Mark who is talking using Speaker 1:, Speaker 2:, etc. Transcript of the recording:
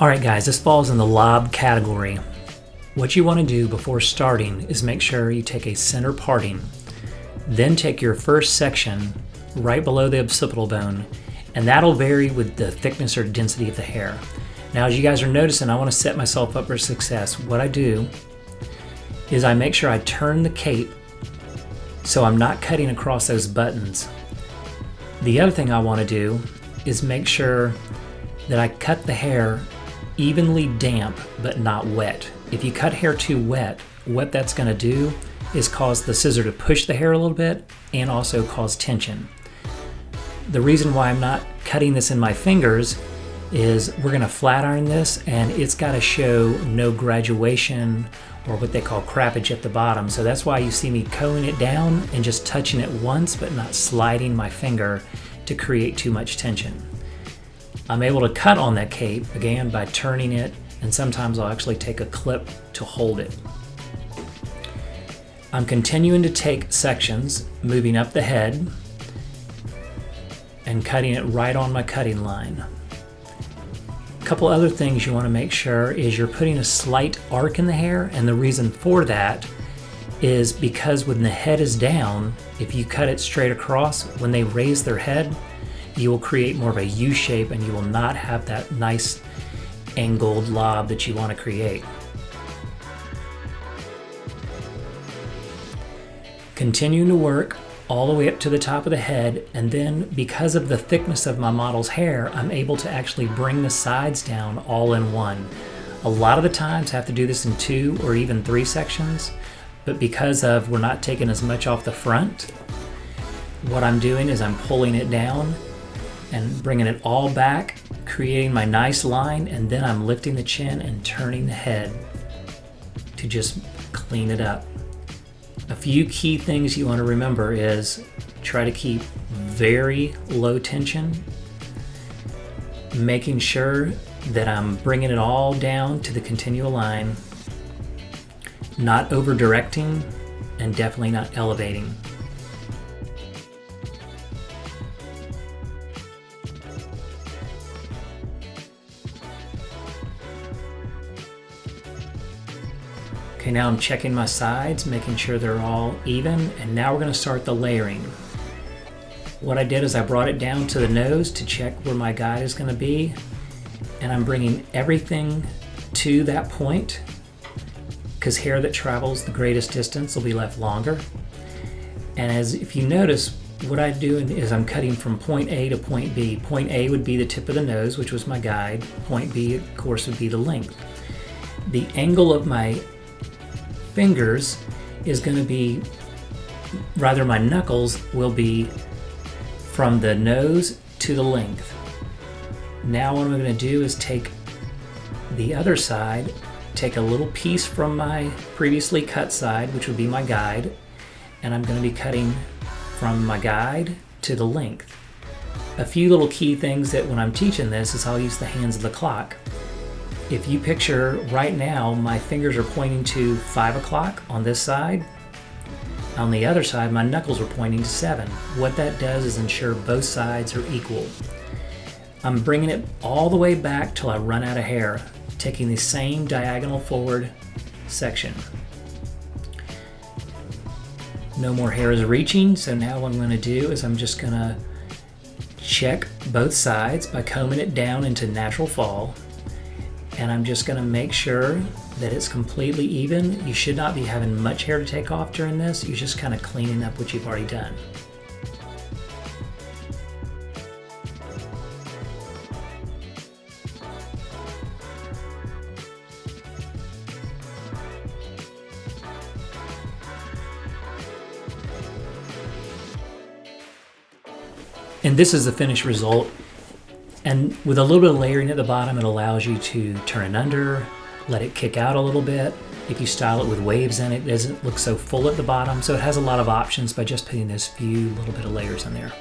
Speaker 1: Alright guys, this falls in the lob category. What you want to do before starting is make sure you take a center parting, then take your first section right below the occipital bone, and that'll vary with the thickness or density of the hair. Now as you guys are noticing, I want to set myself up for success. What I do is I make sure I turn the cape so I'm not cutting across those buttons. The other thing I want to do is make sure that I cut the hair evenly damp but not wet. If you cut hair too wet, what that's going to do is cause the scissor to push the hair a little bit and also cause tension. The reason why I'm not cutting this in my fingers is we're going to flat iron this, and it's got to show no graduation or what they call crappage at the bottom. So that's why you see me combing it down and just touching it once but not sliding my finger to create too much tension. I'm able to cut on that cape, again, by turning it, and sometimes I'll actually take a clip to hold it. I'm continuing to take sections, moving up the head, and cutting it right on my cutting line. A couple other things you want to make sure is you're putting a slight arc in the hair, and the reason for that is because when the head is down, if you cut it straight across, when they raise their head, you will create more of a U shape and you will not have that nice angled lob that you want to create. Continuing to work all the way up to the top of the head, and then because of the thickness of my model's hair, I'm able to actually bring the sides down all in one. A lot of the times I have to do this in 2 or even 3 sections, but because of we're not taking as much off the front, what I'm doing is I'm pulling it down and bringing it all back, creating my nice line, and then I'm lifting the chin and turning the head to just clean it up. A few key things you want to remember is try to keep very low tension, making sure that I'm bringing it all down to the continual line, not over directing, and definitely not elevating. Okay, now I'm checking my sides, making sure they're all even, and now we're going to start the layering. What I did is I brought it down to the nose to check where my guide is going to be, and I'm bringing everything to that point, because hair that travels the greatest distance will be left longer. And as if you notice, what I'm doing is I'm cutting from point A to point B. Point A would be the tip of the nose, which was my guide. Point B, of course, would be the length. The angle of my fingers is going to be, rather my knuckles will be from the nose to the length. Now what I'm going to do is take the other side, take a little piece from my previously cut side, which would be my guide, and I'm going to be cutting from my guide to the length. A few little key things that when I'm teaching this is I'll use the hands of the clock. If you picture right now, my fingers are pointing to 5 o'clock on this side. On the other side, my knuckles are pointing to 7. What that does is ensure both sides are equal. I'm bringing it all the way back till I run out of hair, taking the same diagonal forward section. No more hair is reaching, so now what I'm going to do is I'm just going to check both sides by combing it down into natural fall. And I'm just going to make sure that it's completely even. You should not be having much hair to take off during this. You're just kind of cleaning up what you've already done. And this is the finished result. And with a little bit of layering at the bottom, it allows you to turn it under, let it kick out a little bit. If you style it with waves in it, it doesn't look so full at the bottom. So it has a lot of options by just putting this few little bit of layers in there.